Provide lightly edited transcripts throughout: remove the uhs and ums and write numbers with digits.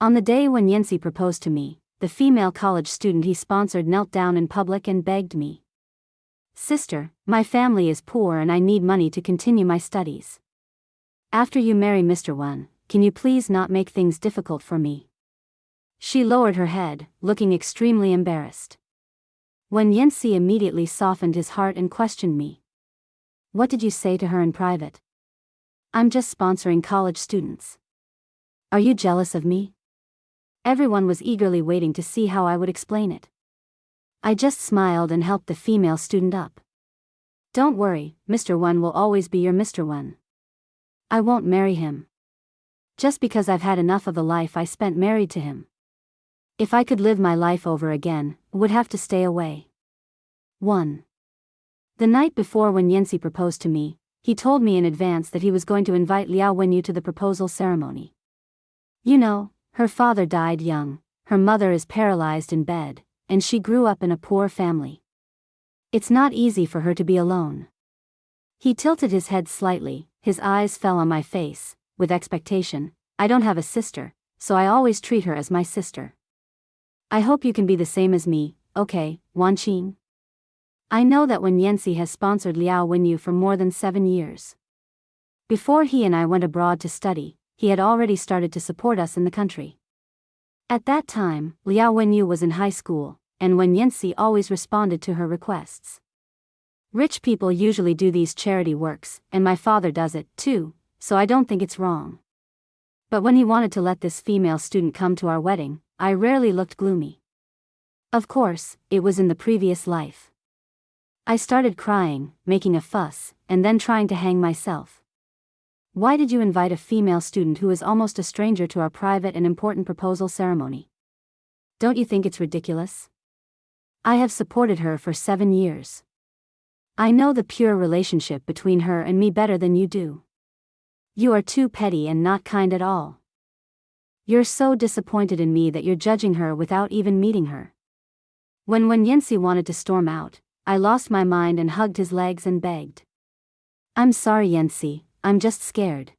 On the day when Yancy proposed to me, the female college student he sponsored knelt down in public and begged me. "Sister, my family is poor and I need money to continue my studies. After you marry Mr. Wan, can you please not make things difficult for me?" She lowered her head, looking extremely embarrassed. When Yancy immediately softened his heart and questioned me. "What did you say to her in private?" "I'm just sponsoring college students." "Are you jealous of me?" Everyone was eagerly waiting to see how I would explain it. I just smiled and helped the female student up. "Don't worry, Mr. Wan will always be your Mr. Wan. I won't marry him. Just because I've had enough of the life I spent married to him. If I could live my life over again, would have to stay away." 1. The night before when Yancy proposed to me, he told me in advance that he was going to invite Liao Wenyu to the proposal ceremony. You know, her father died young, her mother is paralyzed in bed, and she grew up in a poor family. It's not easy for her to be alone. He tilted his head slightly, his eyes fell on my face, with expectation. "I don't have a sister, so I always treat her as my sister. I hope you can be the same as me, okay, Wanqing?" I know that when Yancy has sponsored Liao Wenyu for more than 7 years. Before he and I went abroad to study, he had already started to support us in the country. At that time, Liao Wenyu was in high school, and when Yancy always responded to her requests. Rich people usually do these charity works, and my father does it, too, so I don't think it's wrong. But when he wanted to let this female student come to our wedding, I rarely looked gloomy. Of course, it was in the previous life. I started crying, making a fuss, and then trying to hang myself. "Why did you invite a female student who is almost a stranger to our private and important proposal ceremony? Don't you think it's ridiculous? I have supported her for 7 years. I know the pure relationship between her and me better than you do. You are too petty and not kind at all. You're so disappointed in me that you're judging her without even meeting her." When Yancy wanted to storm out, I lost my mind and hugged his legs and begged. "I'm sorry, Yancy, I'm just scared.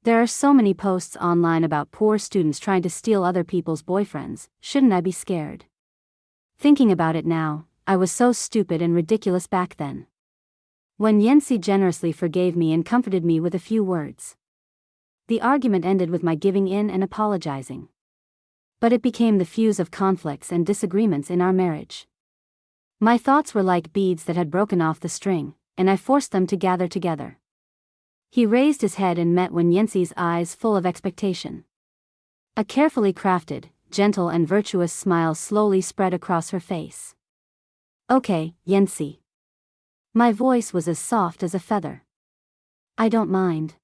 There are so many posts online about poor students trying to steal other people's boyfriends, shouldn't I be scared?" Thinking about it now, I was so stupid and ridiculous back then. When Yancy generously forgave me and comforted me with a few words. The argument ended with my giving in and apologizing. But it became the fuse of conflicts and disagreements in our marriage. My thoughts were like beads that had broken off the string, and I forced them to gather together. He raised his head and met Yancy's eyes full of expectation. A carefully crafted, gentle and virtuous smile slowly spread across her face. "Okay, Yancy." My voice was as soft as a feather. "I don't mind."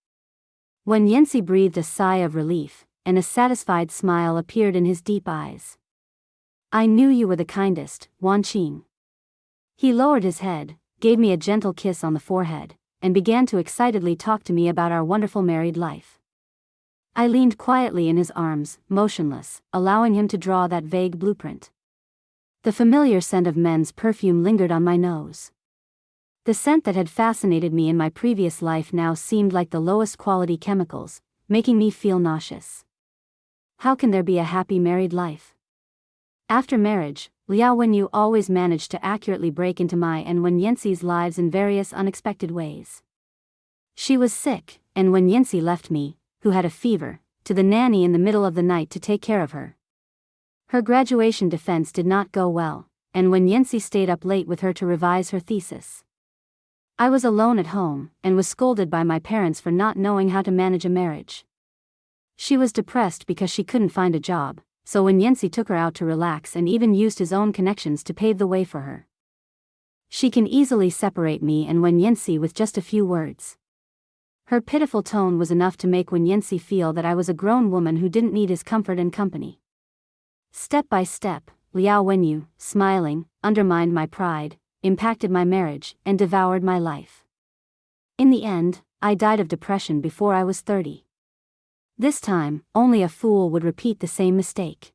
When Yancy breathed a sigh of relief, and a satisfied smile appeared in his deep eyes. "I knew you were the kindest, Wanqing." He lowered his head, gave me a gentle kiss on the forehead, and began to excitedly talk to me about our wonderful married life. I leaned quietly in his arms, motionless, allowing him to draw that vague blueprint. The familiar scent of men's perfume lingered on my nose. The scent that had fascinated me in my previous life now seemed like the lowest quality chemicals, making me feel nauseous. How can there be a happy married life? After marriage, Liao Wenyu always managed to accurately break into my and Yancy's lives in various unexpected ways. She was sick, and when Yancy left me, who had a fever, to the nanny in the middle of the night to take care of her. Her graduation defense did not go well, and when Yancy stayed up late with her to revise her thesis. I was alone at home, and was scolded by my parents for not knowing how to manage a marriage. She was depressed because she couldn't find a job, so when Yancy took her out to relax and even used his own connections to pave the way for her. She can easily separate me and Yancy with just a few words. Her pitiful tone was enough to make Yancy feel that I was a grown woman who didn't need his comfort and company. Step by step, Liao Wenyu, smiling, undermined my pride, impacted my marriage, and devoured my life. In the end, I died of depression before I was 30. This time, only a fool would repeat the same mistake.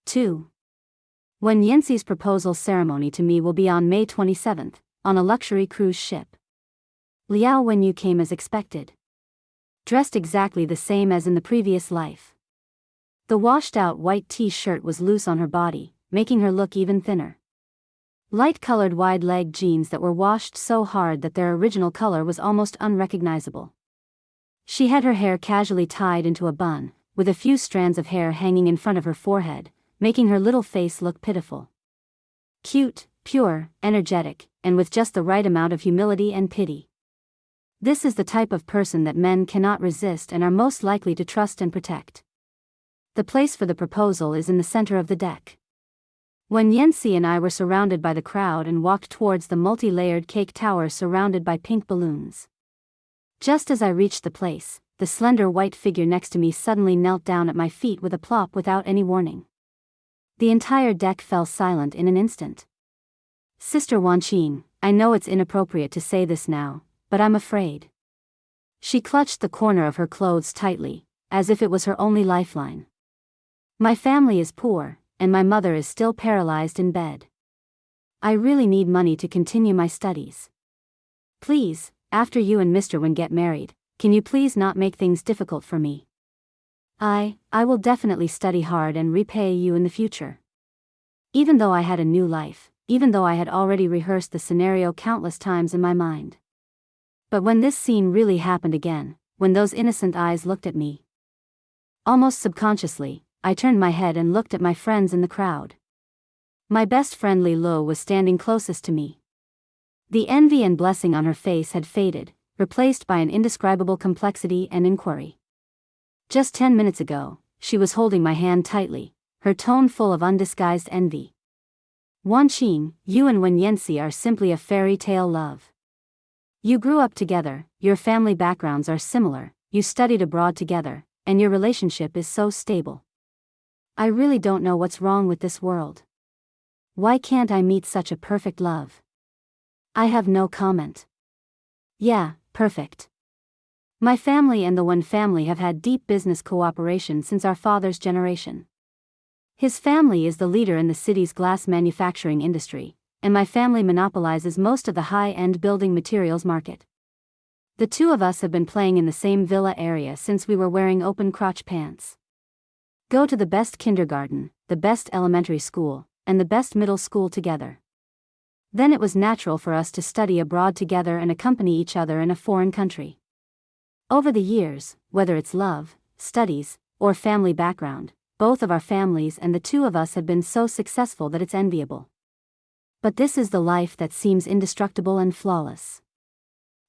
2. When Yancy's proposal ceremony to me will be on May 27th, on a luxury cruise ship. Liao Wenyu came as expected. Dressed exactly the same as in the previous life. The washed-out white t-shirt was loose on her body, making her look even thinner. Light-colored wide-leg jeans that were washed so hard that their original color was almost unrecognizable. She had her hair casually tied into a bun, with a few strands of hair hanging in front of her forehead, making her little face look pitiful. Cute, pure, energetic, and with just the right amount of humility and pity. This is the type of person that men cannot resist and are most likely to trust and protect. The place for the proposal is in the center of the deck. When Yancy and I were surrounded by the crowd and walked towards the multi-layered cake tower surrounded by pink balloons. Just as I reached the place, the slender white figure next to me suddenly knelt down at my feet with a plop without any warning. The entire deck fell silent in an instant. Sister Wanqing, I know it's inappropriate to say this now, but I'm afraid. She clutched the corner of her clothes tightly, as if it was her only lifeline. My family is poor, and my mother is still paralyzed in bed. I really need money to continue my studies. Please, after you and Mr. Wen get married, can you please not make things difficult for me? I will definitely study hard and repay you in the future. Even though I had a new life, even though I had already rehearsed the scenario countless times in my mind. But when this scene really happened again, when those innocent eyes looked at me, almost subconsciously, I turned my head and looked at my friends in the crowd. My best friend Li Lo was standing closest to me. The envy and blessing on her face had faded, replaced by an indescribable complexity and inquiry. Just 10 minutes ago, she was holding my hand tightly, her tone full of undisguised envy. Wanqing, you and Wen Yancy are simply a fairy tale love. You grew up together, your family backgrounds are similar, you studied abroad together, and your relationship is so stable. I really don't know what's wrong with this world. Why can't I meet such a perfect love? I have no comment. Yeah, perfect. My family and the Wen family have had deep business cooperation since our father's generation. His family is the leader in the city's glass manufacturing industry, and my family monopolizes most of the high-end building materials market. The two of us have been playing in the same villa area since we were wearing open-crotch pants. Go to the best kindergarten, the best elementary school, and the best middle school together. Then it was natural for us to study abroad together and accompany each other in a foreign country. Over the years, whether it's love, studies, or family background, both of our families and the two of us have been so successful that it's enviable. But this is the life that seems indestructible and flawless.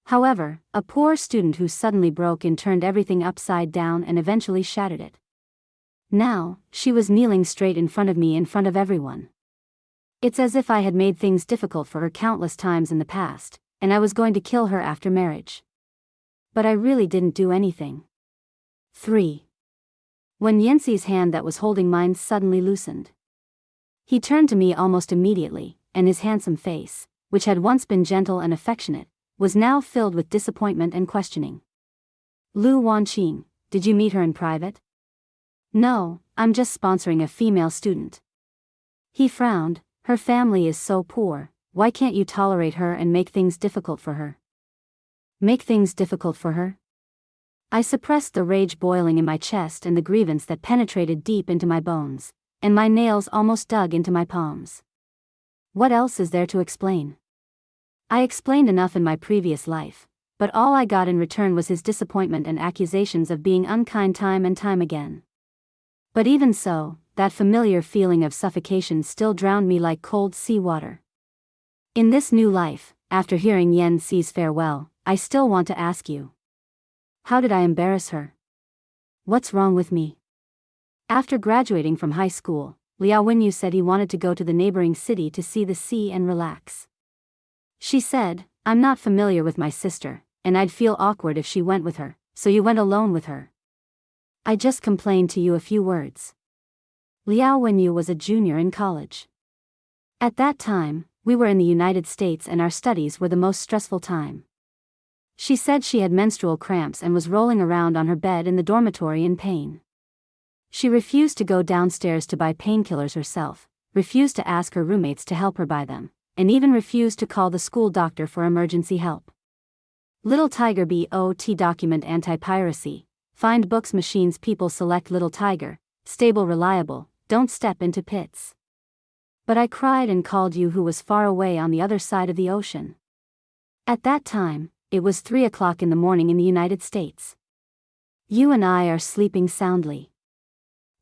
However, a poor student who suddenly broke in turned everything upside down and eventually shattered it. Now, she was kneeling straight in front of me in front of everyone. It's as if I had made things difficult for her countless times in the past, and I was going to kill her after marriage. But I really didn't do anything. 3. When Yancy's hand that was holding mine suddenly loosened. He turned to me almost immediately, and his handsome face, which had once been gentle and affectionate, was now filled with disappointment and questioning. Lu Wanqing, did you meet her in private? No, I'm just sponsoring a female student. He frowned. Her family is so poor, why can't you tolerate her and make things difficult for her? Make things difficult for her? I suppressed the rage boiling in my chest and the grievance that penetrated deep into my bones, and my nails almost dug into my palms. What else is there to explain? I explained enough in my previous life, but all I got in return was his disappointment and accusations of being unkind time and time again. But even so, that familiar feeling of suffocation still drowned me like cold seawater. In this new life, after hearing Yancy's farewell, I still want to ask you. How did I embarrass her? What's wrong with me? After graduating from high school, Liao Wenyu said he wanted to go to the neighboring city to see the sea and relax. She said, I'm not familiar with my sister, and I'd feel awkward if she went with her, so you went alone with her. I just complained to you a few words. Liao Wenyu was a junior in college. At that time, we were in the United States and our studies were the most stressful time. She said she had menstrual cramps and was rolling around on her bed in the dormitory in pain. She refused to go downstairs to buy painkillers herself, refused to ask her roommates to help her buy them, and even refused to call the school doctor for emergency help. Little Tiger BOT document anti-piracy, find books machines people select Little Tiger, stable, reliable, don't step into pits. But I cried and called you who was far away on the other side of the ocean. At that time, it was 3 o'clock in the morning in the United States. You and I are sleeping soundly.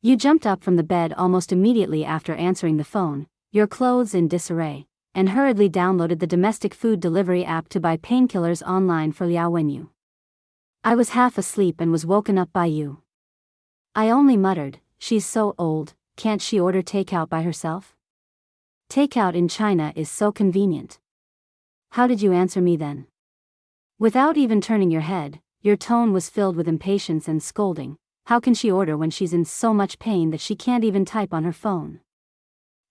You jumped up from the bed almost immediately after answering the phone, your clothes in disarray, and hurriedly downloaded the domestic food delivery app to buy painkillers online for Liao Wenyu. I was half asleep and was woken up by you. I only muttered, she's so old, can't she order takeout by herself? Takeout in China is so convenient. How did you answer me then? Without even turning your head, your tone was filled with impatience and scolding. How can she order when she's in so much pain that she can't even type on her phone?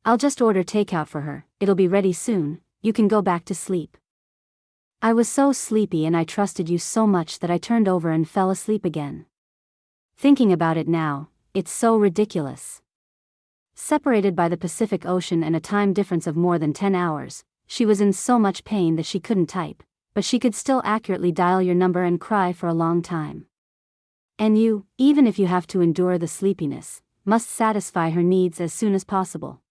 I'll just order takeout for her, it'll be ready soon, you can go back to sleep. I was so sleepy and I trusted you so much that I turned over and fell asleep again. Thinking about it now, it's so ridiculous. Separated by the Pacific Ocean and a time difference of more than 10 hours, she was in so much pain that she couldn't type, but she could still accurately dial your number and cry for a long time. And you, even if you have to endure the sleepiness, must satisfy her needs as soon as possible.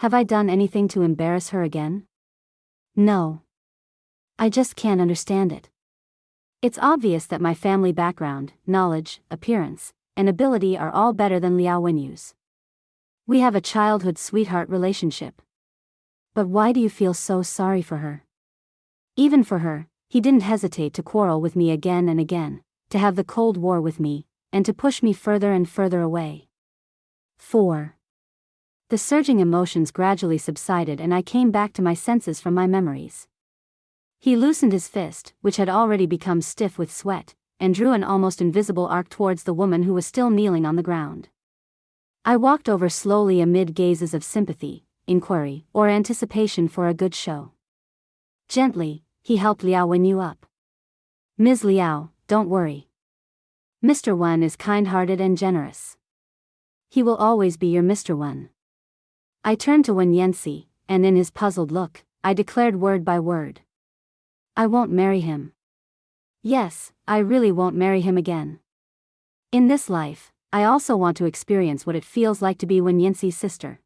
Have I done anything to embarrass her again? No. I just can't understand it. It's obvious that my family background, knowledge, appearance, and ability are all better than Liao Wenyu's. We have a childhood sweetheart relationship. But why do you feel so sorry for her? Even for her, he didn't hesitate to quarrel with me again and again, to have the Cold War with me, and to push me further and further away. 4. The surging emotions gradually subsided and I came back to my senses from my memories. He loosened his fist, which had already become stiff with sweat, and drew an almost invisible arc towards the woman who was still kneeling on the ground. I walked over slowly amid gazes of sympathy, inquiry, or anticipation for a good show. Gently, he helped Liao Wenyu up. Ms. Liao, don't worry. Mr. Wen is kind-hearted and generous. He will always be your Mr. Wen. I turned to Wen Yanxi, and in his puzzled look, I declared word by word. I won't marry him. Yes, I really won't marry him again. In this life, I also want to experience what it feels like to be Wen Yanxi's sister.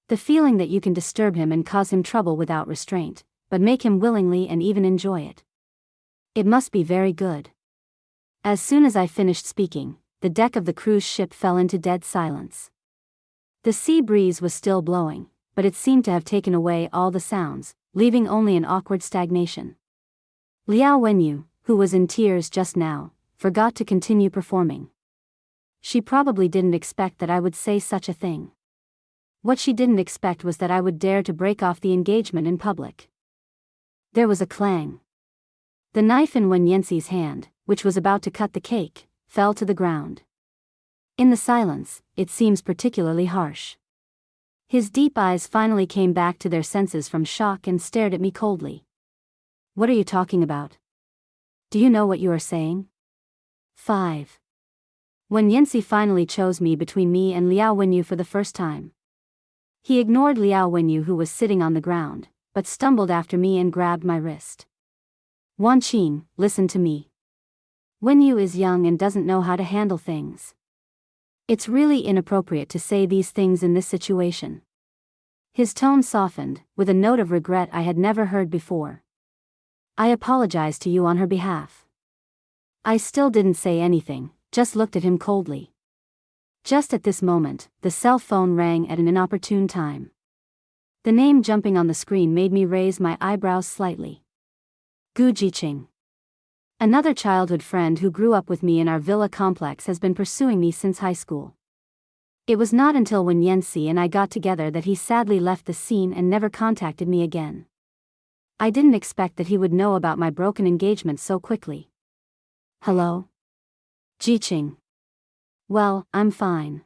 The feeling that you can disturb him and cause him trouble without restraint, but make him willingly and even enjoy it. It must be very good. As soon as I finished speaking, the deck of the cruise ship fell into dead silence. The sea breeze was still blowing, but it seemed to have taken away all the sounds, leaving only an awkward stagnation. Liao Wenyu, who was in tears just now, forgot to continue performing. She probably didn't expect that I would say such a thing. What she didn't expect was that I would dare to break off the engagement in public. There was a clang. The knife in Wen Yanxi's hand, which was about to cut the cake, fell to the ground. In the silence, it seems particularly harsh. His deep eyes finally came back to their senses from shock and stared at me coldly. What are you talking about? Do you know what you are saying? 5. Wen Yanxi finally chose me between me and Liao Wenyu for the first time. He ignored Liao Wenyu who was sitting on the ground, but stumbled after me and grabbed my wrist. Wan Qing, listen to me. Wenyu is young and doesn't know how to handle things. It's really inappropriate to say these things in this situation. His tone softened, with a note of regret I had never heard before. I apologize to you on her behalf. I still didn't say anything, just looked at him coldly. Just at this moment, the cell phone rang at an inopportune time. The name jumping on the screen made me raise my eyebrows slightly. Gu Jiqing. Another childhood friend who grew up with me in our villa complex has been pursuing me since high school. It was not until Wen Yanxi and I got together that he sadly left the scene and never contacted me again. I didn't expect that he would know about my broken engagement so quickly. Hello? Jiqing. Well, I'm fine.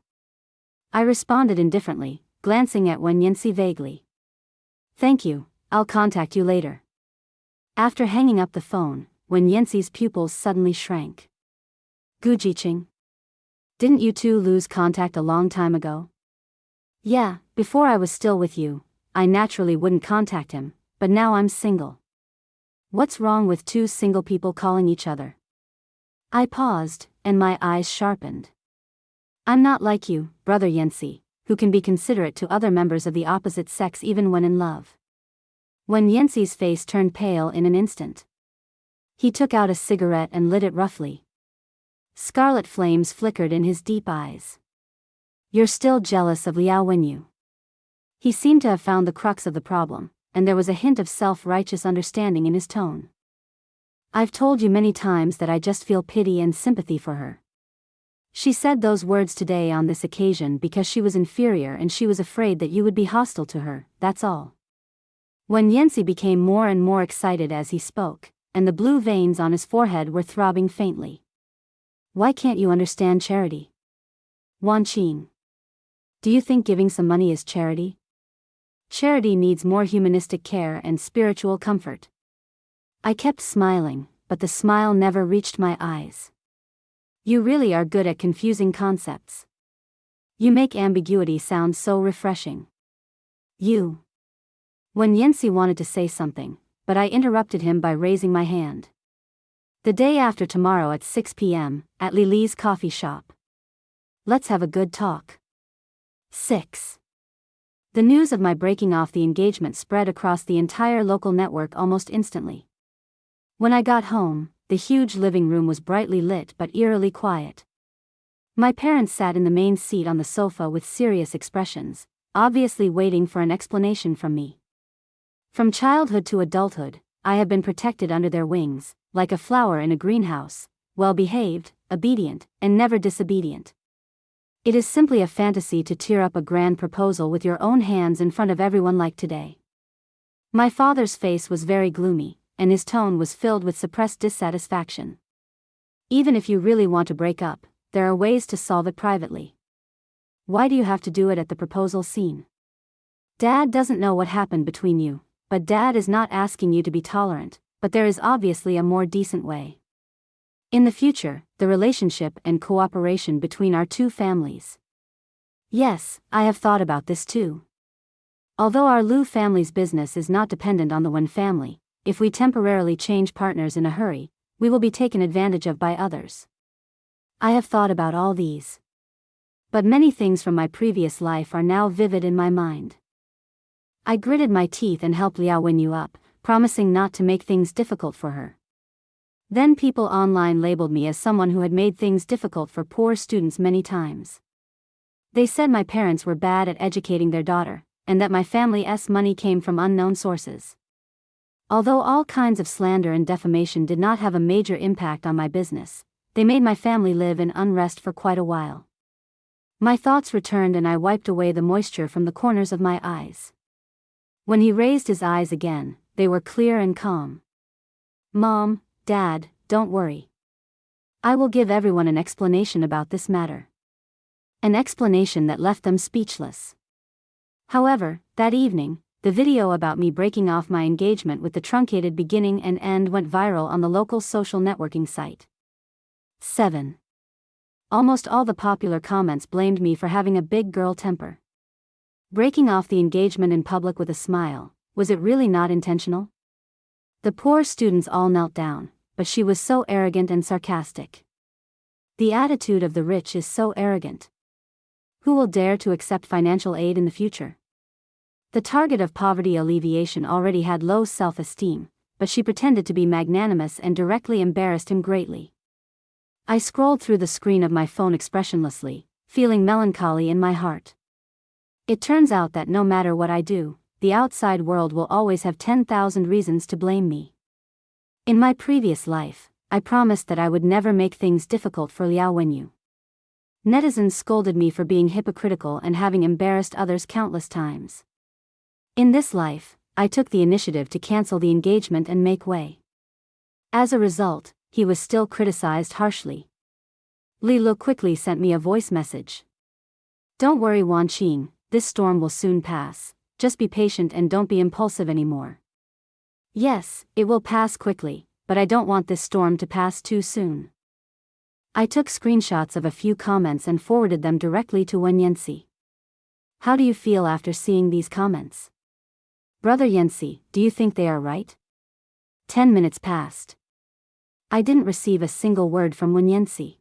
I responded indifferently, glancing at Wen Yanxi vaguely. Thank you, I'll contact you later. After hanging up the phone, Wen Yanxi's pupils suddenly shrank. Gu Jiqing. Didn't you two lose contact a long time ago? Yeah, before I was still with you, I naturally wouldn't contact him, but now I'm single. What's wrong with two single people calling each other? I paused, and my eyes sharpened. I'm not like you, Brother Yancy, who can be considerate to other members of the opposite sex even when in love. Wen Yancy's face turned pale in an instant. He took out a cigarette and lit it roughly. Scarlet flames flickered in his deep eyes. You're still jealous of Liao Wenyu. He seemed to have found the crux of the problem, and there was a hint of self-righteous understanding in his tone. I've told you many times that I just feel pity and sympathy for her. She said those words today on this occasion because she was inferior and she was afraid that you would be hostile to her, that's all. Wen Yancy became more and more excited as he spoke, and the blue veins on his forehead were throbbing faintly. Why can't you understand charity? Wan Qing. Do you think giving some money is charity? Charity needs more humanistic care and spiritual comfort. I kept smiling, but the smile never reached my eyes. You really are good at confusing concepts. You make ambiguity sound so refreshing. You. Wen Yancy wanted to say something, but I interrupted him by raising my hand. The day after tomorrow at 6 p.m., at Lily's coffee shop. Let's have a good talk. 6. The news of my breaking off the engagement spread across the entire local network almost instantly. When I got home, the huge living room was brightly lit but eerily quiet. My parents sat in the main seat on the sofa with serious expressions, obviously waiting for an explanation from me. From childhood to adulthood, I have been protected under their wings, like a flower in a greenhouse, well-behaved, obedient, and never disobedient. It is simply a fantasy to tear up a grand proposal with your own hands in front of everyone like today. My father's face was very gloomy, and his tone was filled with suppressed dissatisfaction. Even if you really want to break up, there are ways to solve it privately. Why do you have to do it at the proposal scene? Dad doesn't know what happened between you, but Dad is not asking you to be tolerant, but there is obviously a more decent way. In the future, the relationship and cooperation between our two families. Yes, I have thought about this too. Although our Liu family's business is not dependent on the Wen family, if we temporarily change partners in a hurry, we will be taken advantage of by others. I have thought about all these. But many things from my previous life are now vivid in my mind. I gritted my teeth and helped Liao Wenyu up, promising not to make things difficult for her. Then people online labeled me as someone who had made things difficult for poor students many times. They said my parents were bad at educating their daughter, and that my family's money came from unknown sources. Although all kinds of slander and defamation did not have a major impact on my business, they made my family live in unrest for quite a while. My thoughts returned and I wiped away the moisture from the corners of my eyes. When he raised his eyes again, they were clear and calm. Mom, Dad, don't worry. I will give everyone an explanation about this matter. An explanation that left them speechless. However, that evening, the video about me breaking off my engagement with the truncated beginning and end went viral on the local social networking site. 7. Almost all the popular comments blamed me for having a big girl temper. Breaking off the engagement in public with a smile, was it really not intentional? The poor students all knelt down, but she was so arrogant and sarcastic. The attitude of the rich is so arrogant. Who will dare to accept financial aid in the future? The target of poverty alleviation already had low self-esteem, but she pretended to be magnanimous and directly embarrassed him greatly. I scrolled through the screen of my phone expressionlessly, feeling melancholy in my heart. It turns out that no matter what I do, the outside world will always have 10,000 reasons to blame me. In my previous life, I promised that I would never make things difficult for Liao Wenyu. Netizens scolded me for being hypocritical and having embarrassed others countless times. In this life, I took the initiative to cancel the engagement and make way. As a result, he was still criticized harshly. Li Lu quickly sent me a voice message. Don't worry Wan Qing, this storm will soon pass, just be patient and don't be impulsive anymore. Yes, it will pass quickly, but I don't want this storm to pass too soon. I took screenshots of a few comments and forwarded them directly to Wen Yancy. How do you feel after seeing these comments? Brother Yancy, do you think they are right? 10 minutes passed. I didn't receive a single word from Wen Yancy.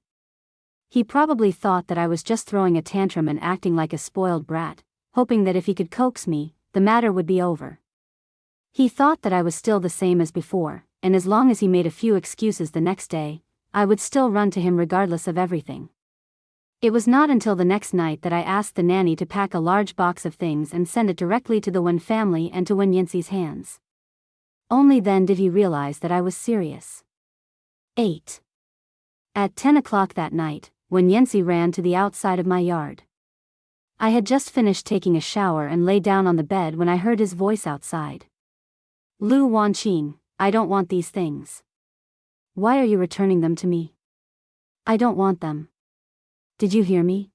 He probably thought that I was just throwing a tantrum and acting like a spoiled brat, hoping that if he could coax me, the matter would be over. He thought that I was still the same as before, and as long as he made a few excuses the next day, I would still run to him regardless of everything. It was not until the next night that I asked the nanny to pack a large box of things and send it directly to the Wen family and to Wen Yanxi's hands. Only then did he realize that I was serious. 8. At 10 o'clock that night, Wen Yanxi ran to the outside of my yard. I had just finished taking a shower and lay down on the bed when I heard his voice outside. "Lu Wanqing, I don't want these things. Why are you returning them to me? I don't want them. Did you hear me?"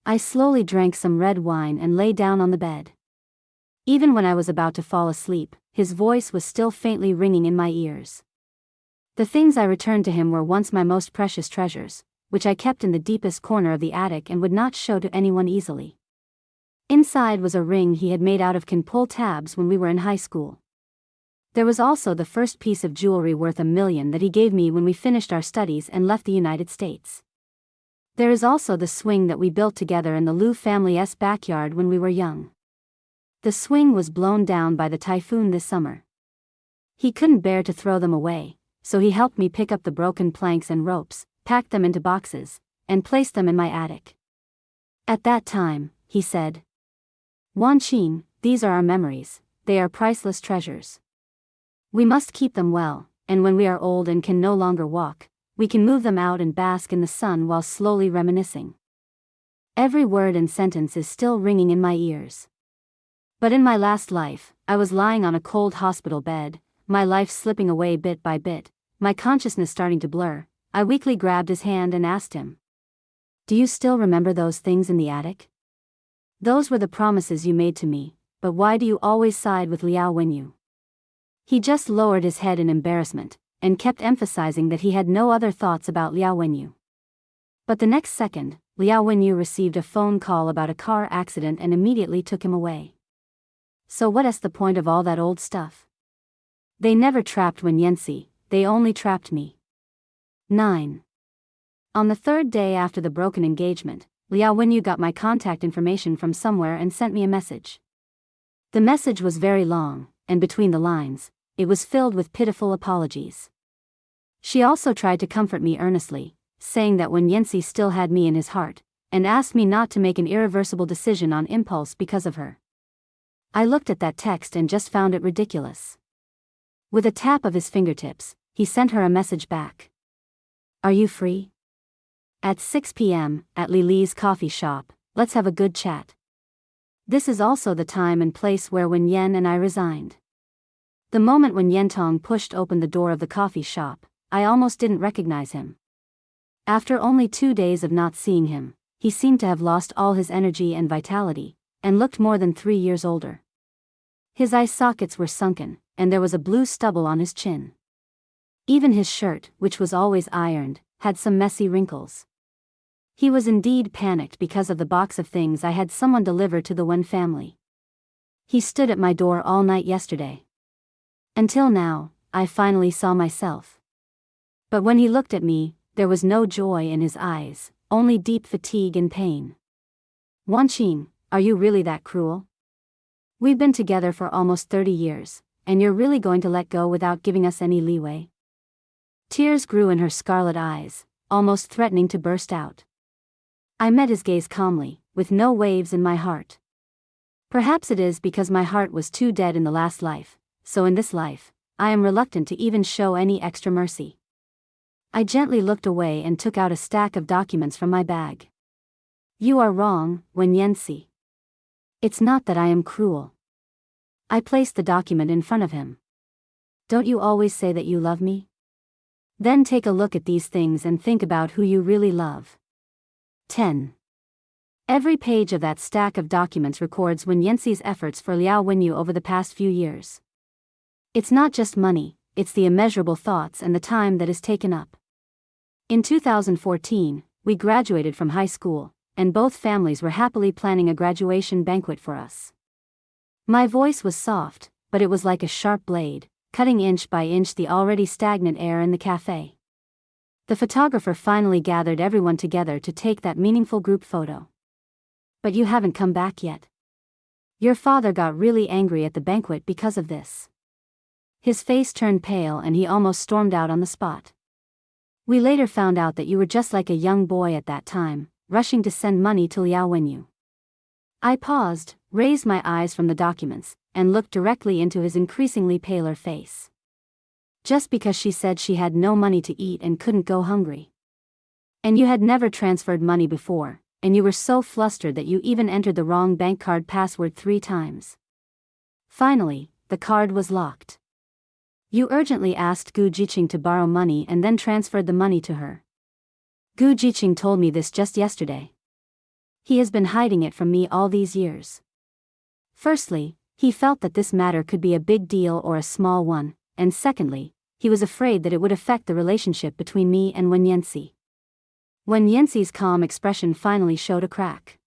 I slowly drank some red wine and lay down on the bed. Even when I was about to fall asleep, his voice was still faintly ringing in my ears. The things I returned to him were once my most precious treasures, which I kept in the deepest corner of the attic and would not show to anyone easily. Inside was a ring he had made out of can-pull tabs when we were in high school. There was also the first piece of jewelry worth $1 million that he gave me when we finished our studies and left the United States. There is also the swing that we built together in the Lu family's backyard when we were young. The swing was blown down by the typhoon this summer. He couldn't bear to throw them away, so he helped me pick up the broken planks and ropes, packed them into boxes, and placed them in my attic. At that time, he said, "Wanqing, these are our memories, they are priceless treasures. We must keep them well, and when we are old and can no longer walk, we can move them out and bask in the sun while slowly reminiscing." Every word and sentence is still ringing in my ears. But in my last life, I was lying on a cold hospital bed, my life slipping away bit by bit, my consciousness starting to blur. I weakly grabbed his hand and asked him, "Do you still remember those things in the attic? Those were the promises you made to me, but why do you always side with Liao Wenyu?" He just lowered his head in embarrassment, and kept emphasizing that he had no other thoughts about Liao Wenyu. But the next second, Liao Wenyu received a phone call about a car accident and immediately took him away. So what is the point of all that old stuff? They never trapped Wen Yanxi, they only trapped me. 9. On the third day after the broken engagement, Liao Wenyu got my contact information from somewhere and sent me a message. The message was very long, and between the lines, it was filled with pitiful apologies. She also tried to comfort me earnestly, saying that Wen Yanxi still had me in his heart, and asked me not to make an irreversible decision on impulse because of her. I looked at that text and just found it ridiculous. With a tap of his fingertips, he sent her a message back. "Are you free? At 6 p.m., at Li's coffee shop, let's have a good chat." This is also the time and place where Wen Yan and I resigned. The moment when Yentong pushed open the door of the coffee shop, I almost didn't recognize him. After only 2 days of not seeing him, he seemed to have lost all his energy and vitality, and looked more than 3 years older. His eye sockets were sunken, and there was a blue stubble on his chin. Even his shirt, which was always ironed, had some messy wrinkles. He was indeed panicked because of the box of things I had someone deliver to the Wen family. He stood at my door all night yesterday. Until now, I finally saw myself. But when he looked at me, there was no joy in his eyes, only deep fatigue and pain. "Wanqing, are you really that cruel? We've been together for almost 30 years, and you're really going to let go without giving us any leeway?" Tears grew in her scarlet eyes, almost threatening to burst out. I met his gaze calmly, with no waves in my heart. Perhaps it is because my heart was too dead in the last life, so in this life, I am reluctant to even show any extra mercy. I gently looked away and took out a stack of documents from my bag. "You are wrong, Wen Yanxi. It's not that I am cruel." I placed the document in front of him. "Don't you always say that you love me? Then take a look at these things and think about who you really love." 10. Every page of that stack of documents records Wen Yanxi's efforts for Liao Wenyu over the past few years. It's not just money, it's the immeasurable thoughts and the time that is taken up. In 2014, we graduated from high school, and both families were happily planning a graduation banquet for us. My voice was soft, but it was like a sharp blade, cutting inch by inch the already stagnant air in the cafe. The photographer finally gathered everyone together to take that meaningful group photo. But you haven't come back yet. Your father got really angry at the banquet because of this. His face turned pale and he almost stormed out on the spot. We later found out that you were just like a young boy at that time, rushing to send money to Liao Wenyu. I paused, raised my eyes from the documents, and looked directly into his increasingly paler face. Just because she said she had no money to eat and couldn't go hungry. And you had never transferred money before, and you were so flustered that you even entered the wrong bank card password 3 times. Finally, the card was locked. You urgently asked Gu Jiqing to borrow money and then transferred the money to her. Gu Jiqing told me this just yesterday. He has been hiding it from me all these years. Firstly, he felt that this matter could be a big deal or a small one, and secondly, he was afraid that it would affect the relationship between me and Wen Yanxi. Wen Yanxi's calm expression finally showed a crack.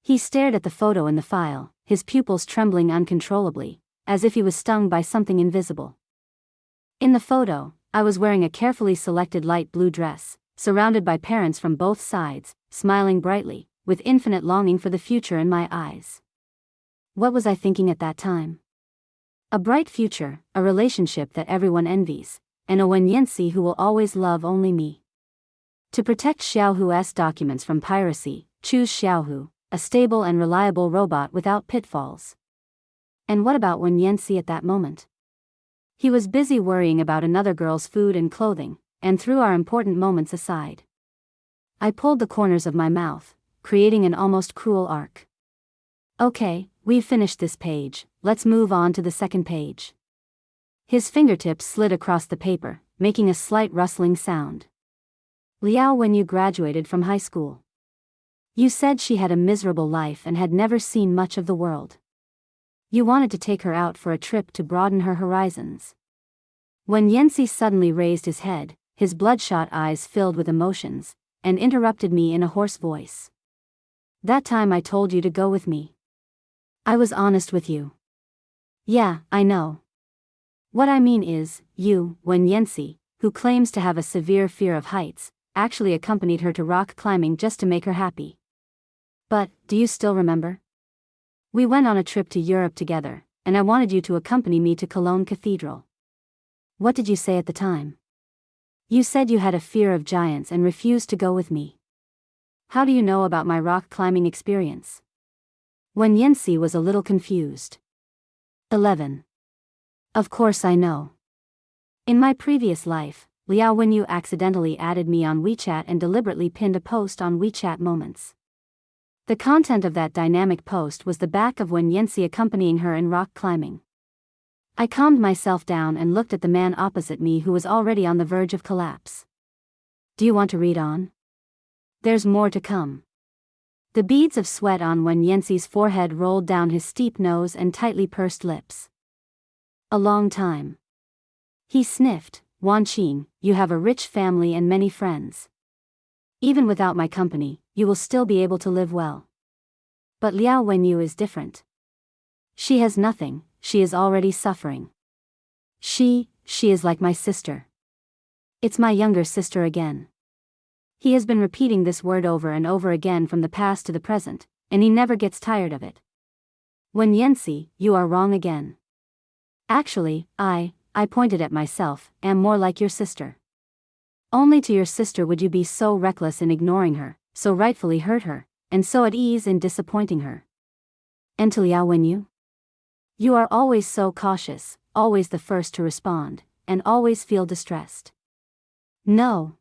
He stared at the photo in the file, his pupils trembling uncontrollably, as if he was stung by something invisible. In the photo, I was wearing a carefully selected light blue dress, surrounded by parents from both sides, smiling brightly, with infinite longing for the future in my eyes. What was I thinking at that time? A bright future, a relationship that everyone envies, and a Wen Yanxi who will always love only me. To protect Xiaohu's documents from piracy, choose Xiaohu, a stable and reliable robot without pitfalls. And what about Wen Yanxi at that moment? He was busy worrying about another girl's food and clothing, and threw our important moments aside. I pulled the corners of my mouth, creating an almost cruel arc. Okay, we've finished this page, let's move on to the second page. His fingertips slid across the paper, making a slight rustling sound. Liao Wenyu graduated from high school. You said she had a miserable life and had never seen much of the world. You wanted to take her out for a trip to broaden her horizons. When Yanxi suddenly raised his head, his bloodshot eyes filled with emotions, and interrupted me in a hoarse voice. That time I told you to go with me. I was honest with you. Yeah, I know. What I mean is, you, Wen Yanxi, who claims to have a severe fear of heights, actually accompanied her to rock climbing just to make her happy. But, do you still remember? We went on a trip to Europe together, and I wanted you to accompany me to Cologne Cathedral. What did you say at the time? You said you had a fear of giants and refused to go with me. How do you know about my rock climbing experience? Wen Yanxi was a little confused. 11. Of course I know. In my previous life, Liao Wenyu accidentally added me on WeChat and deliberately pinned a post on WeChat Moments. The content of that dynamic post was the back of Wen Yanxi accompanying her in rock climbing. I calmed myself down and looked at the man opposite me who was already on the verge of collapse. Do you want to read on? There's more to come. The beads of sweat on Wen Yanxi's forehead rolled down his steep nose and tightly pursed lips. A long time. He sniffed. Wan Qing, you have a rich family and many friends. Even without my company, you will still be able to live well. But Liao Wenyu is different. She has nothing, she is already suffering. She is like my sister. It's my younger sister again. He has been repeating this word over and over again from the past to the present, and he never gets tired of it. Wen Yanxi, you are wrong again. Actually, I pointed at myself, am more like your sister. Only to your sister would you be so reckless in ignoring her, so rightfully hurt her, and so at ease in disappointing her. And to Liao Wenyu? You are always so cautious, always the first to respond, and always feel distressed. No.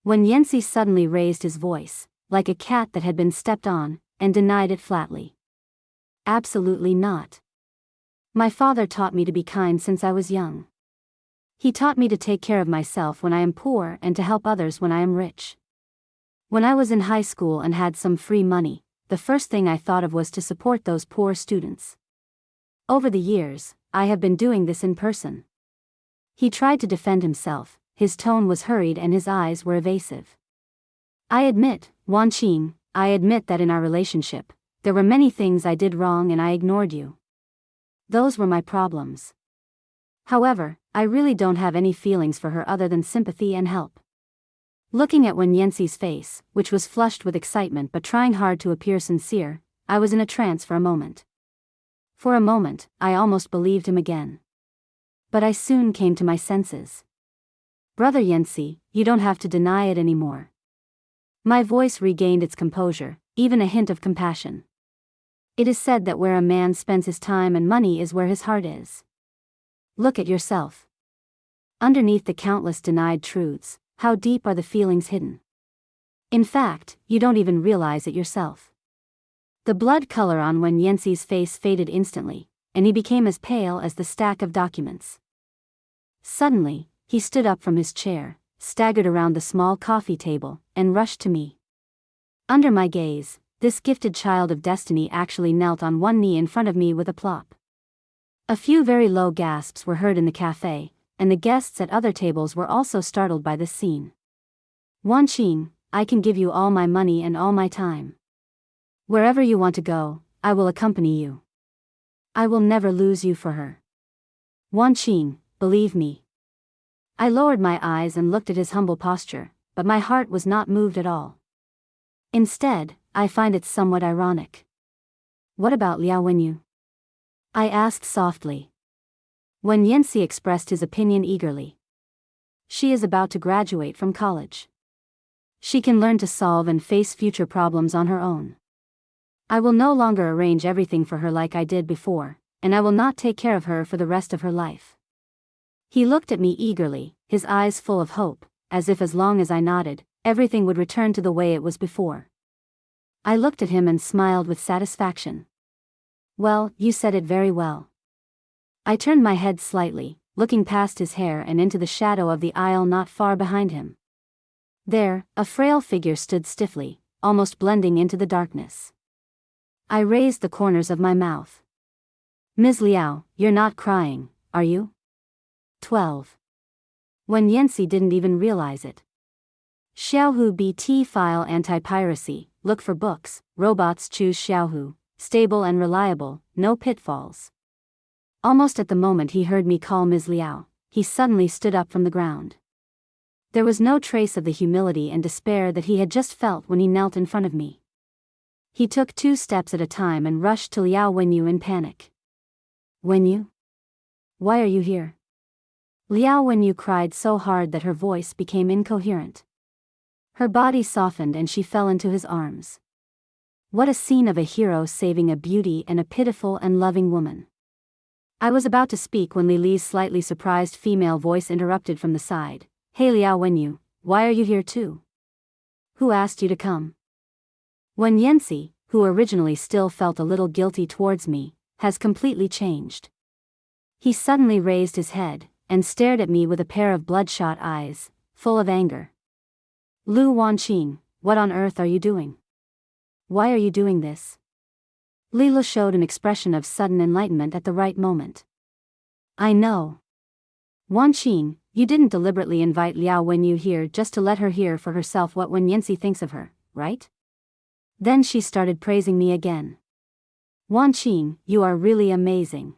When Yanxi suddenly raised his voice, like a cat that had been stepped on, and denied it flatly. Absolutely not. My father taught me to be kind since I was young. He taught me to take care of myself when I am poor and to help others when I am rich. When I was in high school and had some free money, the first thing I thought of was to support those poor students. Over the years, I have been doing this in person. He tried to defend himself, his tone was hurried and his eyes were evasive. I admit, Wan Qing, I admit that in our relationship, there were many things I did wrong and I ignored you. Those were my problems. However, I really don't have any feelings for her other than sympathy and help. Looking at Wen Yanxi's face, which was flushed with excitement but trying hard to appear sincere, I was in a trance for a moment. For a moment, I almost believed him again. But I soon came to my senses. Brother Yanxi, you don't have to deny it anymore. My voice regained its composure, even a hint of compassion. It is said that where a man spends his time and money is where his heart is. Look at yourself. Underneath the countless denied truths, how deep are the feelings hidden? In fact, you don't even realize it yourself. The blood color on Wen Yanxi's face faded instantly, and he became as pale as the stack of documents. Suddenly, he stood up from his chair, staggered around the small coffee table, and rushed to me. Under my gaze, this gifted child of destiny actually knelt on one knee in front of me with a plop. A few very low gasps were heard in the cafe, and the guests at other tables were also startled by this scene. Wanqing, I can give you all my money and all my time. Wherever you want to go, I will accompany you. I will never lose you for her. Wanqing, believe me. I lowered my eyes and looked at his humble posture, but my heart was not moved at all. Instead, I find it somewhat ironic. What about Liao Wenyu? I asked softly. Wen Yanxi expressed his opinion eagerly. She is about to graduate from college. She can learn to solve and face future problems on her own. I will no longer arrange everything for her like I did before, and I will not take care of her for the rest of her life. He looked at me eagerly, his eyes full of hope, as if as long as I nodded, everything would return to the way it was before. I looked at him and smiled with satisfaction. Well, you said it very well. I turned my head slightly, looking past his hair and into the shadow of the aisle not far behind him. There, a frail figure stood stiffly, almost blending into the darkness. I raised the corners of my mouth. Ms. Liao, you're not crying, are you? 12. Wen Yanxi didn't even realize it. Xiaohu BT file anti-piracy, look for books, robots choose Xiaohu, stable and reliable, no pitfalls. Almost at the moment he heard me call Ms. Liao, he suddenly stood up from the ground. There was no trace of the humility and despair that he had just felt when he knelt in front of me. He took 2 steps at a time and rushed to Liao Wenyu in panic. Wenyu? Why are you here? Liao Wenyu cried so hard that her voice became incoherent. Her body softened and she fell into his arms. What a scene of a hero saving a beauty and a pitiful and loving woman. I was about to speak when Li Li's slightly surprised female voice interrupted from the side. Hey Liao Wenyu, why are you here too? Who asked you to come? Wen Yanxi, who originally still felt a little guilty towards me, has completely changed. He suddenly raised his head, and stared at me with a pair of bloodshot eyes, full of anger. Lu Wanqing, what on earth are you doing? Why are you doing this? Lila showed an expression of sudden enlightenment at the right moment. I know. Wanqing, you didn't deliberately invite Liao Wenyu here just to let her hear for herself what Wen Yanxi thinks of her, right? Then she started praising me again. Wanqing, you are really amazing.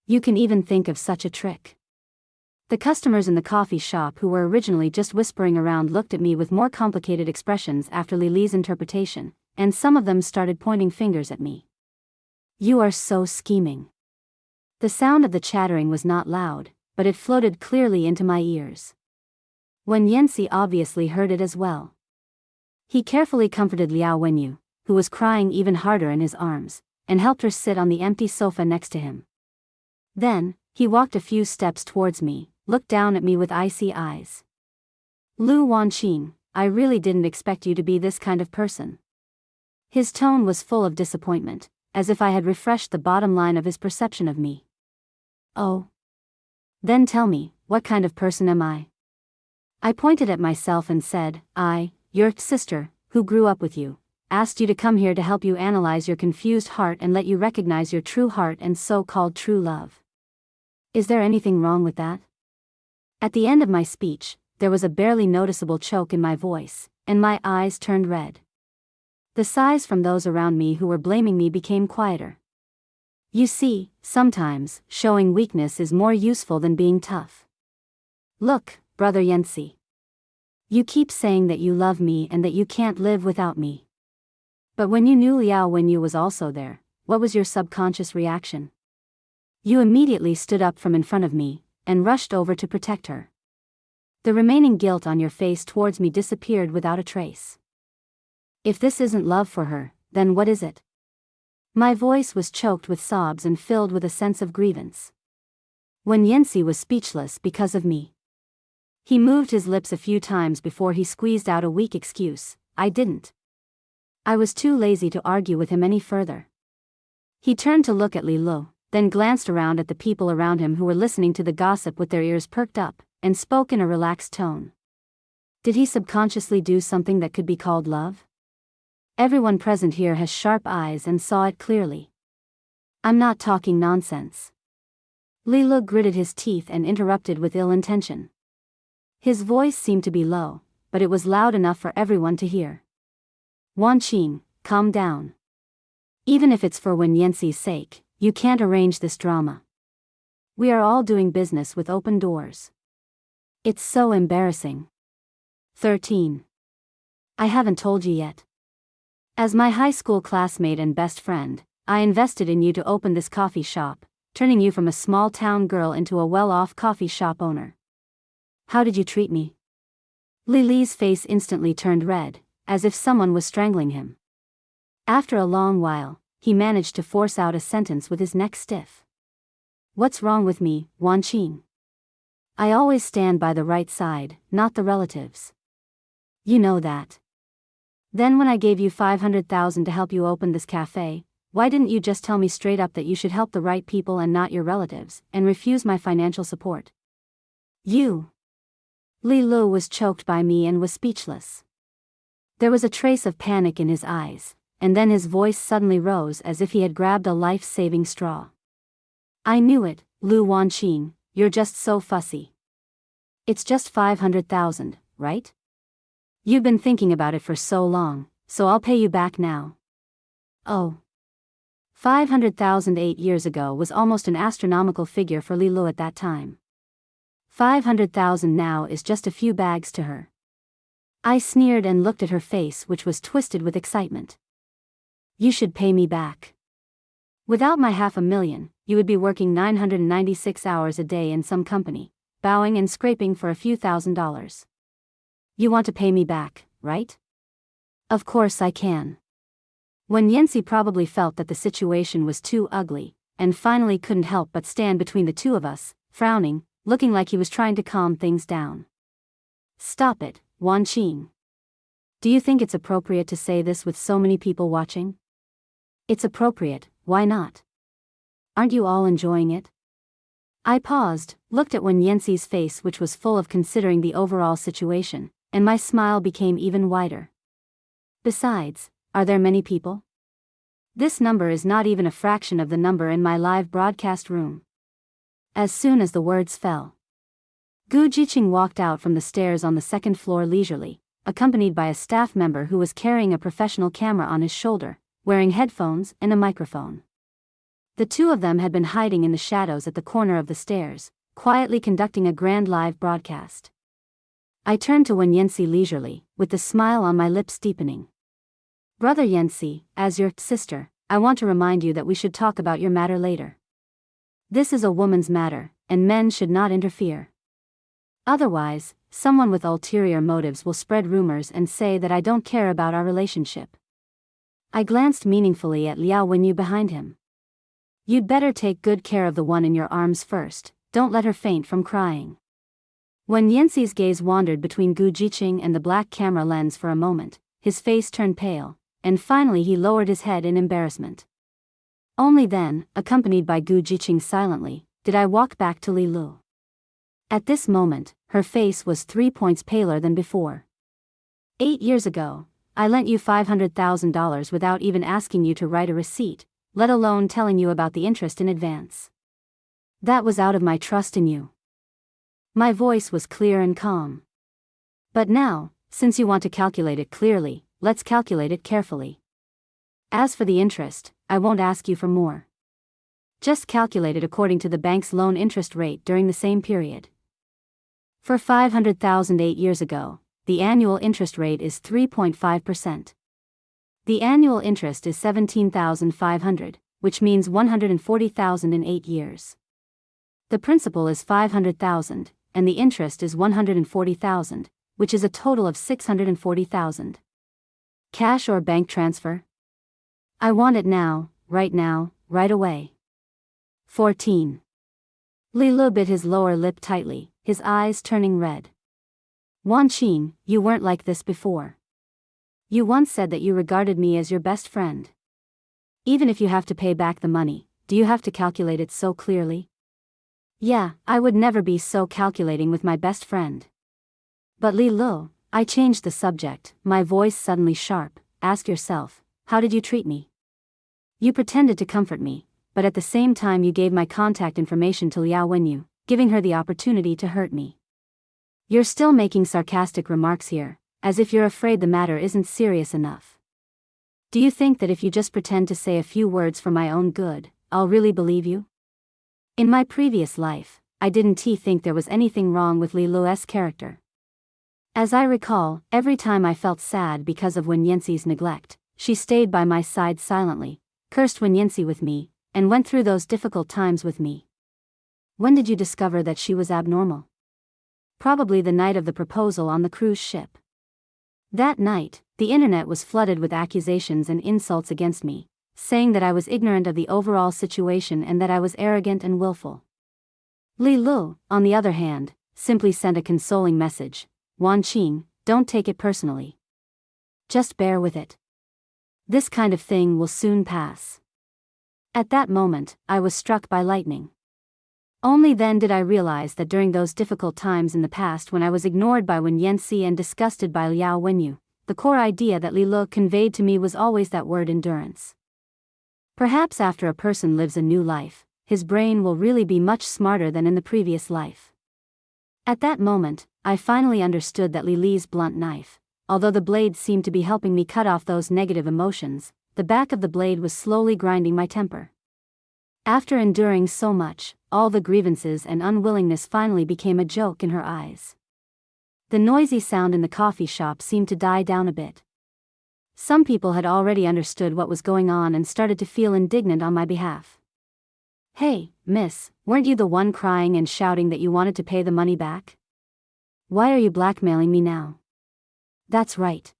You can even think of such a trick. The customers in the coffee shop who were originally just whispering around looked at me with more complicated expressions after Li's interpretation, and some of them started pointing fingers at me. You are so scheming. The sound of the chattering was not loud, but it floated clearly into my ears. Wen Yanxi obviously heard it as well. He carefully comforted Liao Wenyu, who was crying even harder in his arms, and helped her sit on the empty sofa next to him. Then, he walked a few steps towards me, looked down at me with icy eyes. Lu Wanqing, I really didn't expect you to be this kind of person. His tone was full of disappointment, as if I had refreshed the bottom line of his perception of me. Oh. Then tell me, what kind of person am I? I pointed at myself and said, your sister, who grew up with you, asked you to come here to help you analyze your confused heart and let you recognize your true heart and so-called true love. Is there anything wrong with that? At the end of my speech, there was a barely noticeable choke in my voice, and my eyes turned red. The sighs from those around me who were blaming me became quieter. You see, sometimes, showing weakness is more useful than being tough. Look, Brother Yanxi. You keep saying that you love me and that you can't live without me. But when you knew Liao Wenyu was also there, what was your subconscious reaction? You immediately stood up from in front of me, and rushed over to protect her. The remaining guilt on your face towards me disappeared without a trace. If this isn't love for her, then what is it? My voice was choked with sobs and filled with a sense of grievance. Wen Yanxi was speechless because of me. He moved his lips a few times before he squeezed out a weak excuse, I didn't. I was too lazy to argue with him any further. He turned to look at Li Lu, then glanced around at the people around him who were listening to the gossip with their ears perked up, and spoke in a relaxed tone. Did he subconsciously do something that could be called love? Everyone present here has sharp eyes and saw it clearly. I'm not talking nonsense. Li Lu gritted his teeth and interrupted with ill intention. His voice seemed to be low, but it was loud enough for everyone to hear. Wan Qing, calm down. Even if it's for Wen Yanxi's sake, you can't arrange this drama. We are all doing business with open doors. It's so embarrassing. 13. I haven't told you yet. As my high school classmate and best friend, I invested in you to open this coffee shop, turning you from a small town girl into a well-off coffee shop owner. How did you treat me? Li Li's face instantly turned red, as if someone was strangling him. After a long while, he managed to force out a sentence with his neck stiff. What's wrong with me, Wan Qing? I always stand by the right side, not the relatives. You know that. Then when I gave you 500,000 to help you open this cafe, why didn't you just tell me straight up that you should help the right people and not your relatives, and refuse my financial support? You. Li Lu was choked by me and was speechless. There was a trace of panic in his eyes, and then his voice suddenly rose as if he had grabbed a life-saving straw. I knew it, Lu Wan Qing, you're just so fussy. It's just 500,000, right? You've been thinking about it for so long, so I'll pay you back now. Oh. 500,000 8 years ago was almost an astronomical figure for Li Lu at that time. 500,000 now is just a few bags to her. I sneered and looked at her face, which was twisted with excitement. You should pay me back. Without my $500,000, you would be working 996 hours a day in some company, bowing and scraping for a few $1,000s. You want to pay me back, right? Of course I can. Wen Yanxi probably felt that the situation was too ugly, and finally couldn't help but stand between the two of us, frowning, looking like he was trying to calm things down. Stop it, Wan Qing. Do you think it's appropriate to say this with so many people watching? It's appropriate, why not? Aren't you all enjoying it? I paused, looked at Wen Yanxi's face, which was full of considering the overall situation, and my smile became even wider. Besides, are there many people? This number is not even a fraction of the number in my live broadcast room. As soon as the words fell, Gu Jiqing walked out from the stairs on the second floor leisurely, accompanied by a staff member who was carrying a professional camera on his shoulder, wearing headphones and a microphone. The two of them had been hiding in the shadows at the corner of the stairs, quietly conducting a grand live broadcast. I turned to Wen Yanxi leisurely, with the smile on my lips deepening. Brother Yanxi, as your sister, I want to remind you that we should talk about your matter later. This is a woman's matter, and men should not interfere. Otherwise, someone with ulterior motives will spread rumors and say that I don't care about our relationship. I glanced meaningfully at Liao Wenyu behind him. You'd better take good care of the one in your arms first, don't let her faint from crying. When Yanxi's gaze wandered between Gu Jiqing and the black camera lens for a moment, his face turned pale, and finally he lowered his head in embarrassment. Only then, accompanied by Gu Jiqing silently, did I walk back to Li Lu. At this moment, her face was 3 points paler than before. 8 years ago, I lent you $500,000 without even asking you to write a receipt, let alone telling you about the interest in advance. That was out of my trust in you. My voice was clear and calm. But now, since you want to calculate it clearly, let's calculate it carefully. As for the interest, I won't ask you for more. Just calculate it according to the bank's loan interest rate during the same period. For $500,000 8 years ago, the annual interest rate is 3.5%. The annual interest is 17,500, which means 140,000 in 8 years. The principal is 500,000, and the interest is 140,000, which is a total of 640,000. Cash or bank transfer? I want it now, right away. 14. Li Lu bit his lower lip tightly, his eyes turning red. Wan Qing, you weren't like this before. You once said that you regarded me as your best friend. Even if you have to pay back the money, do you have to calculate it so clearly? Yeah, I would never be so calculating with my best friend. But Li Lu, I changed the subject, my voice suddenly sharp. Ask yourself, how did you treat me? You pretended to comfort me, but at the same time you gave my contact information to Liao Wenyu, giving her the opportunity to hurt me. You're still making sarcastic remarks here, as if you're afraid the matter isn't serious enough. Do you think that if you just pretend to say a few words for my own good, I'll really believe you? In my previous life, I didn't think there was anything wrong with Li Lu's character. As I recall, every time I felt sad because of Wen Yanxi's neglect, she stayed by my side silently, cursed Wen Yanxi with me, and went through those difficult times with me. When did you discover that she was abnormal? Probably the night of the proposal on the cruise ship. That night, the internet was flooded with accusations and insults against me, saying that I was ignorant of the overall situation and that I was arrogant and willful. Li Lu, on the other hand, simply sent a consoling message. Wan Qing, don't take it personally. Just bear with it. This kind of thing will soon pass. At that moment, I was struck by lightning. Only then did I realize that during those difficult times in the past when I was ignored by Wen Yanxi and disgusted by Liao Wenyu, the core idea that Li Lu conveyed to me was always that word endurance. Perhaps after a person lives a new life, his brain will really be much smarter than in the previous life. At that moment, I finally understood that Li Li's blunt knife, although the blade seemed to be helping me cut off those negative emotions, the back of the blade was slowly grinding my temper. After enduring so much, all the grievances and unwillingness finally became a joke in her eyes. The noisy sound in the coffee shop seemed to die down a bit. Some people had already understood what was going on and started to feel indignant on my behalf. Hey, miss, weren't you the one crying and shouting that you wanted to pay the money back? Why are you blackmailing me now? That's right.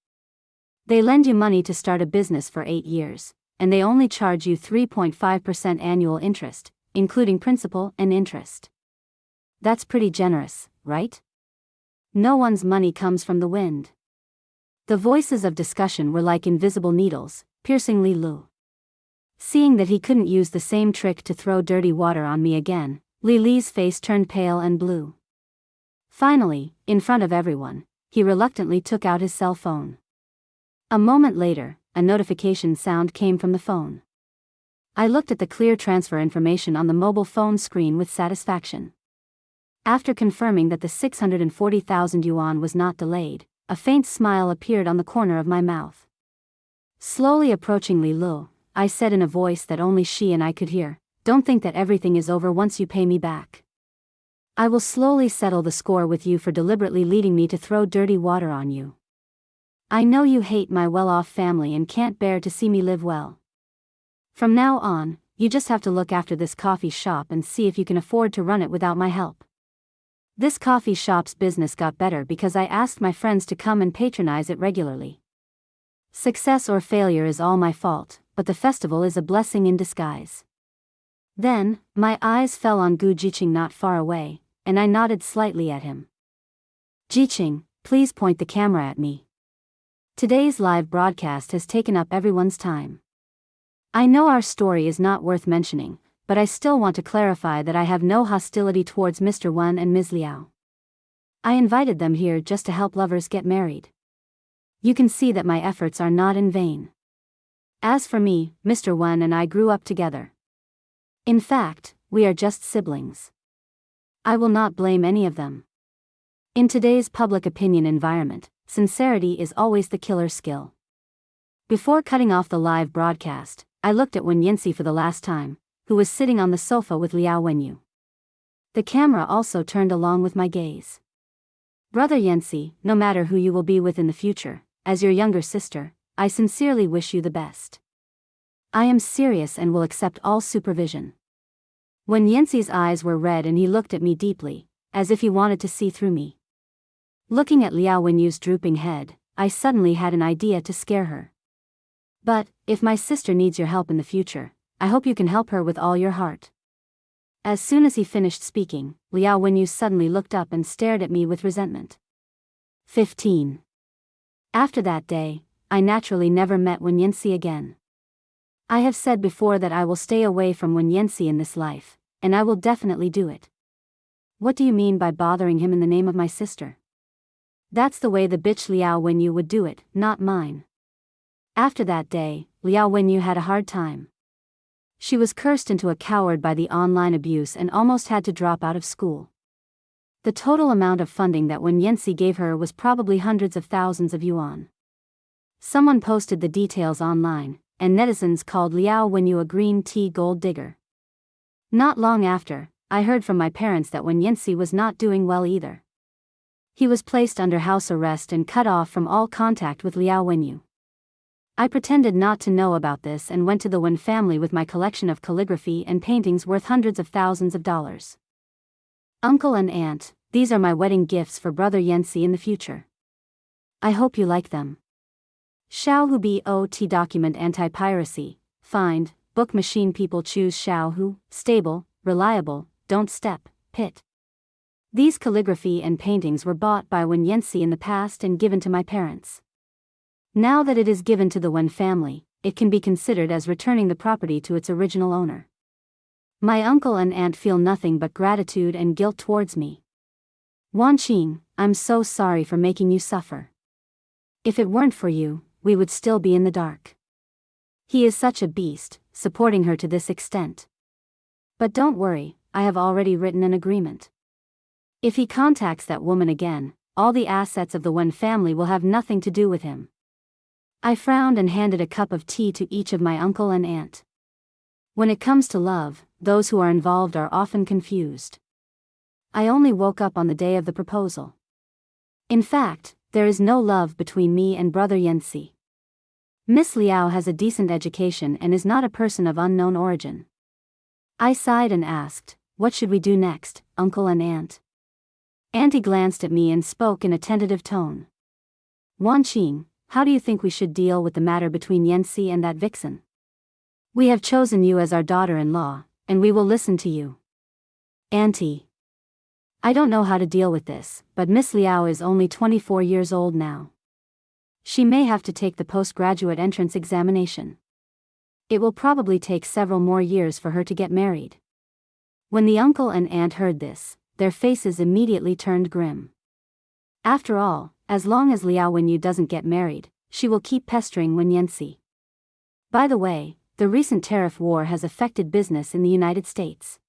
They lend you money to start a business for 8 years, and they only charge you 3.5% annual interest, including principal and interest. That's pretty generous, right? No one's money comes from the wind. The voices of discussion were like invisible needles, piercing Li Lu. Seeing that he couldn't use the same trick to throw dirty water on me again, Li Li's face turned pale and blue. Finally, in front of everyone, he reluctantly took out his cell phone. A moment later, a notification sound came from the phone. I looked at the clear transfer information on the mobile phone screen with satisfaction. After confirming that the 640,000 yuan was not delayed, a faint smile appeared on the corner of my mouth. Slowly approaching Li Lu, I said in a voice that only she and I could hear, "Don't think that everything is over once you pay me back. I will slowly settle the score with you for deliberately leading me to throw dirty water on you. I know you hate my well-off family and can't bear to see me live well. From now on, you just have to look after this coffee shop and see if you can afford to run it without my help." This coffee shop's business got better because I asked my friends to come and patronize it regularly. Success or failure is all my fault, but the festival is a blessing in disguise. Then, my eyes fell on Gu Jiqing not far away, and I nodded slightly at him. "Jiqing, please point the camera at me. Today's live broadcast has taken up everyone's time. I know our story is not worth mentioning, but I still want to clarify that I have no hostility towards Mr. Wen and Ms. Liao. I invited them here just to help lovers get married. You can see that my efforts are not in vain. As for me, Mr. Wen and I grew up together. In fact, we are just siblings. I will not blame any of them. In today's public opinion environment, sincerity is always the killer skill." Before cutting off the live broadcast, I looked at Wen Yanxi for the last time, who was sitting on the sofa with Liao Wenyu. The camera also turned along with my gaze. Brother Yancy, no matter who you will be with in the future, as your younger sister, I sincerely wish you the best. I am serious and will accept all supervision. When Yancy's eyes were red and he looked at me deeply, as if he wanted to see through me. Looking at Liao Wenyu's drooping head, I suddenly had an idea to scare her. But, if my sister needs your help in the future, I hope you can help her with all your heart. As soon as he finished speaking, Liao Wenyu suddenly looked up and stared at me with resentment. 15. After that day, I naturally never met Wen Yancy again. I have said before that I will stay away from Wen Yancy in this life, and I will definitely do it. What do you mean by bothering him in the name of my sister? That's the way the bitch Liao Wenyu would do it, not mine. After that day, Liao Wenyu had a hard time. She was cursed into a coward by the online abuse and almost had to drop out of school. The total amount of funding that Wen Yancy gave her was probably hundreds of thousands of yuan. Someone posted the details online, and netizens called Liao Wenyu a green tea gold digger. Not long after, I heard from my parents that Wen Yancy was not doing well either. He was placed under house arrest and cut off from all contact with Liao Wenyu. I pretended not to know about this and went to the Wen family with my collection of calligraphy and paintings worth hundreds of thousands of dollars. Uncle and aunt, these are my wedding gifts for brother Yancy in the future. I hope you like them. Xiaohu BOT document anti-piracy, find, book machine people choose Xiaohu, stable, reliable, don't step, pit. These calligraphy and paintings were bought by Wen Yancy in the past and given to my parents. Now that it is given to the Wen family, it can be considered as returning the property to its original owner. My uncle and aunt feel nothing but gratitude and guilt towards me. Wanqing, I'm so sorry for making you suffer. If it weren't for you, we would still be in the dark. He is such a beast, supporting her to this extent. But don't worry, I have already written an agreement. If he contacts that woman again, all the assets of the Wen family will have nothing to do with him. I frowned and handed a cup of tea to each of my uncle and aunt. When it comes to love, those who are involved are often confused. I only woke up on the day of the proposal. In fact, there is no love between me and brother Yancy. Miss Liao has a decent education and is not a person of unknown origin. I sighed and asked, what should we do next, uncle and aunt? Auntie glanced at me and spoke in a tentative tone. Wanqing, how do you think we should deal with the matter between Yancy and that vixen? We have chosen you as our daughter-in-law, and we will listen to you. Auntie. I don't know how to deal with this, but Miss Liao is only 24 years old now. She may have to take the postgraduate entrance examination. It will probably take several more years for her to get married. When the uncle and aunt heard this, their faces immediately turned grim. After all, as long as Liao Wenyu doesn't get married, she will keep pestering Wen Yancy. By the way, the recent tariff war has affected business in the United States.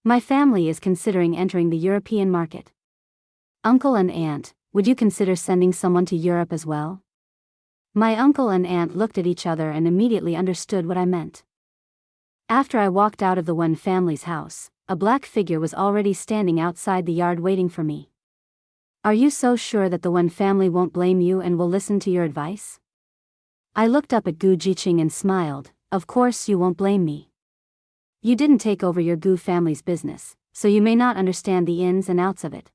My family is considering entering the European market. Uncle and aunt, would you consider sending someone to Europe as well? My uncle and aunt looked at each other and immediately understood what I meant. After I walked out of the Wen family's house, a black figure was already standing outside the yard waiting for me. Are you so sure that the Wen family won't blame you and will listen to your advice? I looked up at Gu Jiqing and smiled. Of course you won't blame me. You didn't take over your Gu family's business, so you may not understand the ins and outs of it.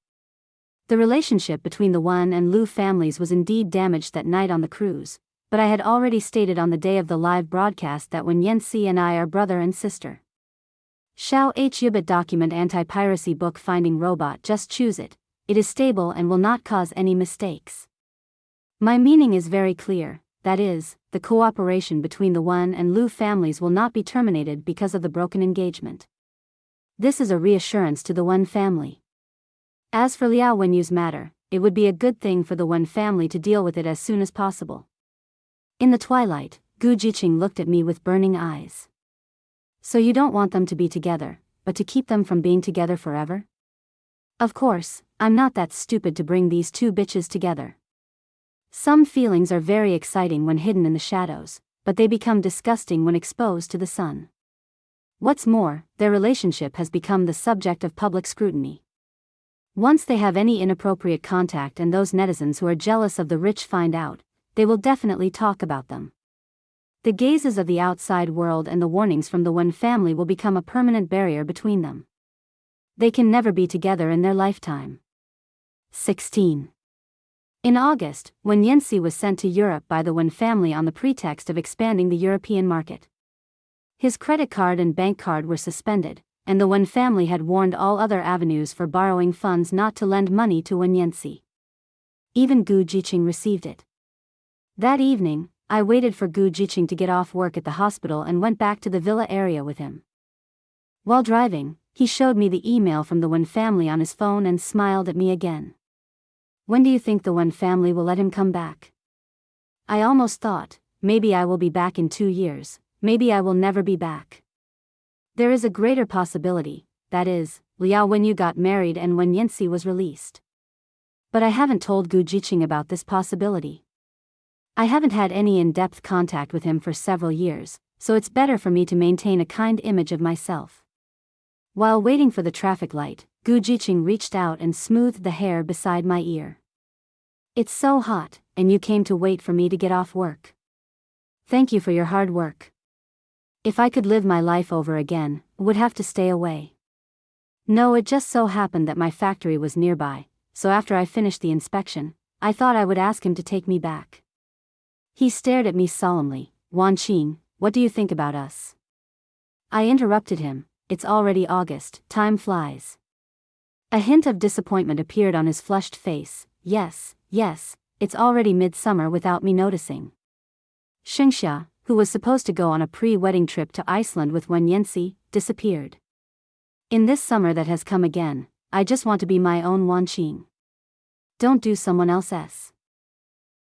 The relationship between the Wen and Lu families was indeed damaged that night on the cruise, but I had already stated on the day of the live broadcast that Wen Yancy and I are brother and sister. Xiao H. Yubit document anti-piracy book finding robot, just choose it. It is stable and will not cause any mistakes. My meaning is very clear, that is, the cooperation between the Wen and Lu families will not be terminated because of the broken engagement. This is a reassurance to the Wen family. As for Liao Wenyu's matter, it would be a good thing for the Wen family to deal with it as soon as possible. In the twilight, Gu Jiqing looked at me with burning eyes. So you don't want them to be together, but to keep them from being together forever? Of course, I'm not that stupid to bring these two bitches together. Some feelings are very exciting when hidden in the shadows, but they become disgusting when exposed to the sun. What's more, their relationship has become the subject of public scrutiny. Once they have any inappropriate contact and those netizens who are jealous of the rich find out, they will definitely talk about them. The gazes of the outside world and the warnings from the Wen family will become a permanent barrier between them. They can never be together in their lifetime. 16. In August, Wen Yanxi was sent to Europe by the Wen family on the pretext of expanding the European market. His credit card and bank card were suspended, and the Wen family had warned all other avenues for borrowing funds not to lend money to Wen Yanxi. Even Gu Jiqing received it. That evening, I waited for Gu Jiqing to get off work at the hospital and went back to the villa area with him. While driving, he showed me the email from the Wen family on his phone and smiled at me again. When do you think the Wen family will let him come back? I almost thought, maybe I will be back in 2 years, maybe I will never be back. There is a greater possibility, that is, Liao Wenyu got married and Wen Yanxi was released. But I haven't told Gu Jiqing about this possibility. I haven't had any in-depth contact with him for several years, so it's better for me to maintain a kind image of myself. While waiting for the traffic light, Gu Jiqing reached out and smoothed the hair beside my ear. It's so hot, and you came to wait for me to get off work. Thank you for your hard work. If I could live my life over again, I would have to stay away. No, it just so happened that my factory was nearby, so after I finished the inspection, I thought I would ask him to take me back. He stared at me solemnly. Wan Qing, what do you think about us? I interrupted him. It's already August, time flies. A hint of disappointment appeared on his flushed face. Yes, it's already midsummer without me noticing. Xingxia, who was supposed to go on a pre-wedding trip to Iceland with Wen Yanxi, disappeared. In this summer that has come again, I just want to be my own Wan Qing. Don't do someone else's.